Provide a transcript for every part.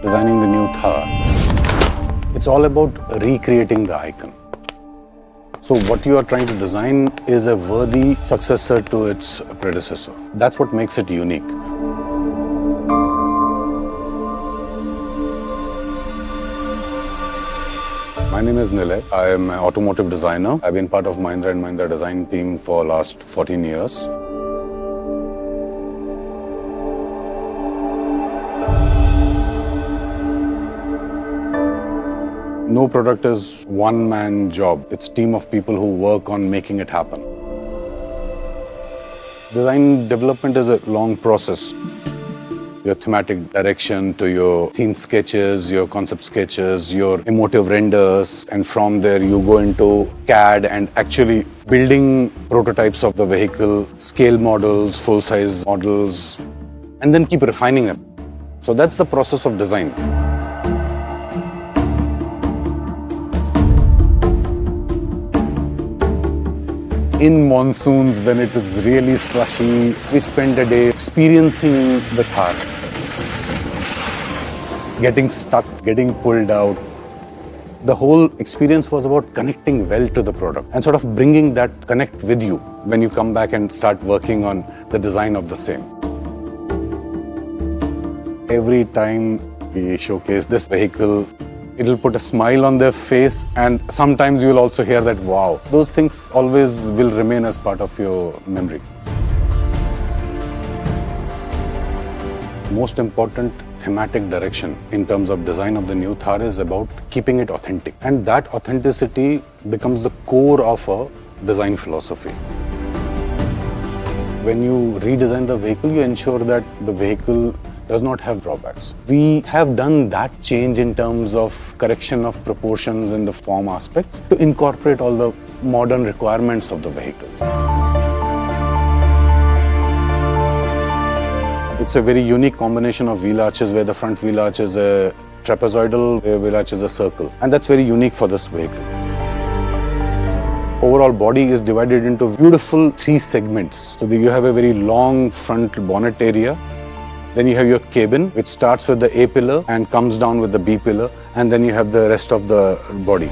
designing the new Thar, it's all about recreating the icon. So what you are trying to design is a worthy successor to its predecessor. That's what makes it unique. My name is Nilay. I am an automotive designer. I've been part of Mahindra & Mahindra design team for last 14 years. No product is one-man job. It's a team of people who work on making it happen. Design development is a long process. Your thematic direction to your theme sketches, your concept sketches, your emotive renders, and from there you go into CAD and actually building prototypes of the vehicle, scale models, full-size models, and then keep refining them. So that's the process of design. In monsoons, when it is really slushy, we spend a day experiencing the Thar. Getting stuck, getting pulled out. The whole experience was about connecting well to the product and sort of bringing that connect with you when you come back and start working on the design of the same. Every time we showcase this vehicle, it'll put a smile on their face, and sometimes you'll also hear that wow. Those things always will remain as part of your memory. Most important thematic direction in terms of design of the new Thar is about keeping it authentic. And that authenticity becomes the core of a design philosophy. When you redesign the vehicle, you ensure that the vehicle does not have drawbacks. We have done that change in terms of correction of proportions and the form aspects to incorporate all the modern requirements of the vehicle. It's a very unique combination of wheel arches where the front wheel arch is a trapezoidal, rear wheel arch is a circle. And that's very unique for this vehicle. Overall body is divided into beautiful 3 segments. So you have a very long front bonnet area. Then you have your cabin, which starts with the A pillar and comes down with the B pillar, and then you have the rest of the body.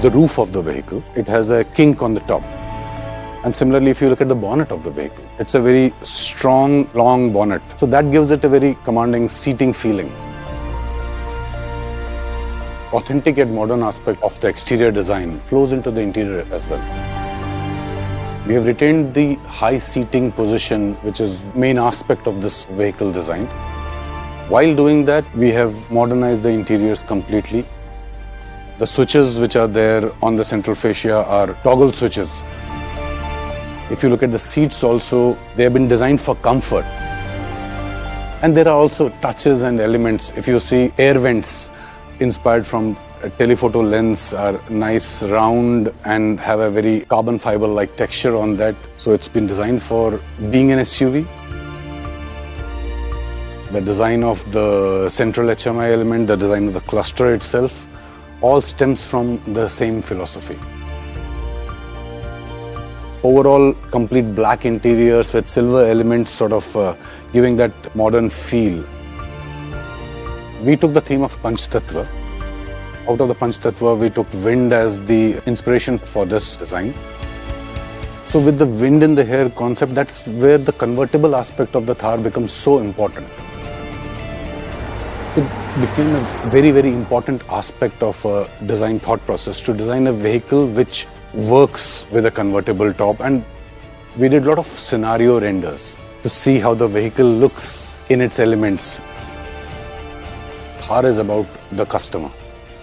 The roof of the vehicle, it has a kink on the top. And similarly, if you look at the bonnet of the vehicle, it's a very strong, long bonnet. So that gives it a very commanding seating feeling. Authentic yet modern aspect of the exterior design flows into the interior as well. We have retained the high seating position, which is main aspect of this vehicle design. While doing that, we have modernized the interiors completely. The switches which are there on the central fascia are toggle switches. If you look at the seats also, they have been designed for comfort. And there are also touches and elements. If you see air vents inspired from a telephoto lens are nice, round, and have a very carbon fiber-like texture on that. So it's been designed for being an SUV. The design of the central HMI element, the design of the cluster itself, all stems from the same philosophy. Overall, complete black interiors with silver elements sort of giving that modern feel. We took the theme of Panch Tattva. Out of the Panch Tattva, we took wind as the inspiration for this design. So with the wind in the hair concept, that's where the convertible aspect of the Thar becomes so important. It became a very, very important aspect of a design thought process to design a vehicle which works with a convertible top. And we did a lot of scenario renders to see how the vehicle looks in its elements. Thar is about the customer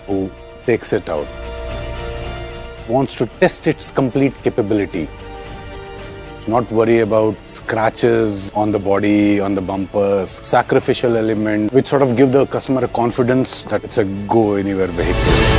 who takes it out, wants to test its complete capability, not worry about scratches on the body, on the bumpers, sacrificial element, which sort of give the customer a confidence that it's a go-anywhere vehicle.